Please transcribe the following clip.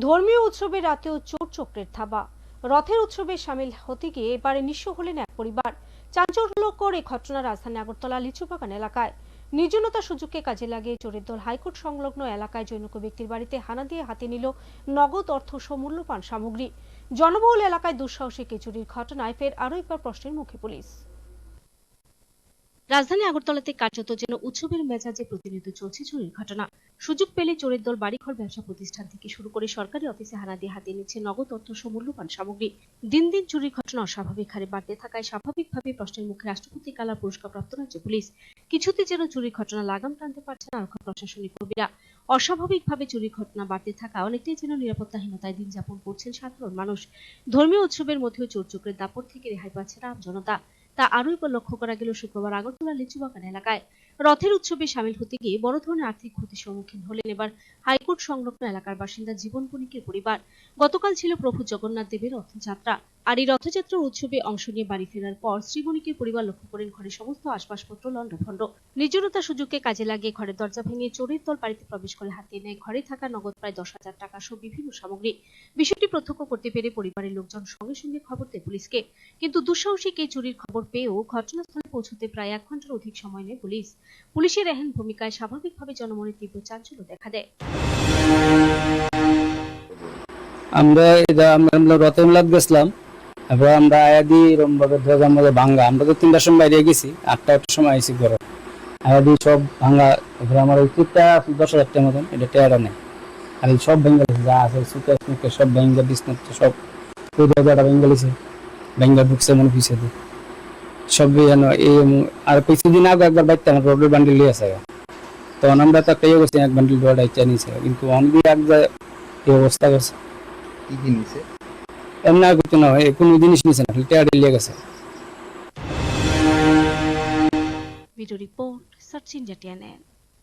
ধর্মীয় উৎসবে রাতেও চোর চক্রের থাবা। রথের উৎসবে সামিল হতে গিয়ে এবারে নিঃস্ব হলেন এক পরিবার। চাঞ্চল্যকর এই ঘটনা রাজধানী আগরতলা লিচুবাগান এলাকায়। নির্জনতার সুযোগকে কাজে লাগিয়ে চোরের দল হাইকোর্ট সংলগ্ন এলাকায় জনৈক ব্যক্তির বাড়িতে হানা দিয়ে হাতে নিল নগদ অর্থ সহ মূল্যবান সামগ্রী। জনবহুল এলাকায় দুঃসাহসিক এই চুরির ঘটনায় ফের আরও একবার প্রশ্নের মুখে পুলিশ। রাজধানী আগরতলাতে কার্যত যেন উৎসবের মেজাজে প্রতিনিয়ত চলছে চুরির ঘটনা। সুযোগ পেলে চোরের দল বাড়িঘর, ব্যবসা প্রতিষ্ঠান থেকে শুরু করে সরকারি অফিসে হানা দিয়ে হাতে নিচ্ছে নগদ অর্থ সহ মূল্যবান সামগ্রী। দিন দিন চুরির ঘটনা অস্বাভাবিক হারে বাড়তে থাকায় স্বাভাবিকভাবে প্রশ্নের মুখে রাষ্ট্রপতি কালার পুরস্কারপ্রাপ্ত রাজ্য পুলিশ। কিছুতে যেন চুরির ঘটনা লাগাম টানতে পারছে না আরক্ষা প্রশাসনিক কর্মীরা। অস্বাভাবিকভাবে চুরির ঘটনা বাড়তে থাকা অনেকটাই যেন নিরাপত্তাহীনতায় দিন যাপন করছেন সাধারণ মানুষ। ধর্মীয় উৎসবের মধ্যেও চোর চক্রের দাপট থেকে রেহাই পাচ্ছে না জনতা। তা আরও একবার লক্ষ্য করা গেল শুক্রবার আগরতলা লিচুবাগান এলাকায়। রথের উৎসবে সামিল হতে গিয়ে বড় ধরনের আর্থিক ক্ষতির সম্মুখীন হলেন এবার হাইকোর্ট সংলগ্ন এলাকার বাসিন্দা জীবন বণিকের পরিবার। গতকাল ছিল প্রভু জগন্নাথ দেবের রথযাত্রা। আর এই রথযাত্রার উৎসবে অংশ নিয়ে বাড়ি ফেরার পর শ্রী বণিকের পরিবার লক্ষ্য করেন ঘরের সমস্ত আসবাবপত্র লণ্ডভণ্ড। নির্জনতার সুযোগকে কাজে লাগিয়ে ঘরের দরজা ভেঙে চোরের দল বাড়িতে প্রবেশ করে হাতিয়ে নেয় ঘরে থাকা নগদ প্রায় 10,000 টাকা সহ বিভিন্ন সামগ্রী। বিষয়টি প্রত্যক্ষ করতে পেরে পরিবারের লোকজন সঙ্গে সঙ্গে খবর দেয় পুলিশকে। কিন্তু দুঃসাহসিক এই চুরির খবর পেয়েও ঘটনাস্থলে পৌঁছতে প্রায় 1 ঘন্টার অধিক সময় নেয় পুলিশ। পুলিশের এহেন ভূমিকায় স্বাভাবিকভাবে জনমনে তীব্র চাঞ্চল্য দেখা দেয়। আমরা রথে মিলাদ গেছিলাম, এবার আমরা আয়াদি রমভাবে ধ্বজার মধ্যে ভাঙ্গা, আমরা তো 3টার সময় বাইরে গেছি, 8টার সময় আইসি ঘরে। আয়াদি সব ভাঙ্গা, এবার আমার ওই টিপটা 10,000 টাকার মতন, এটা টেয়ারা নেই। আর এই সব ভেঙ্গে যা আছে সুকেশ মুখে সব ভেঙ্গে বিছনাত সব ওই দরজাটা ভেঙ্গে গেছে, ভেঙ্গে ঢুকছে মনে পিছিয়ে সব যেন এই। আর কিছুদিন আগে একবার বাইতে আমার রোডের বান্ডিল নিয়ে আসে, তখন আমরা তো একটা ইয়ে করছি, এক বান্ডিল রোড আইচা নিয়েছে, কিন্তু অনেকদিন এক এই অবস্থা করছে। কি কি নিছে? এমনি আর কিছু না, কোনো জিনিস নিছে না, টেয়ারা লিয়ে গেছে। Video report search India TNN।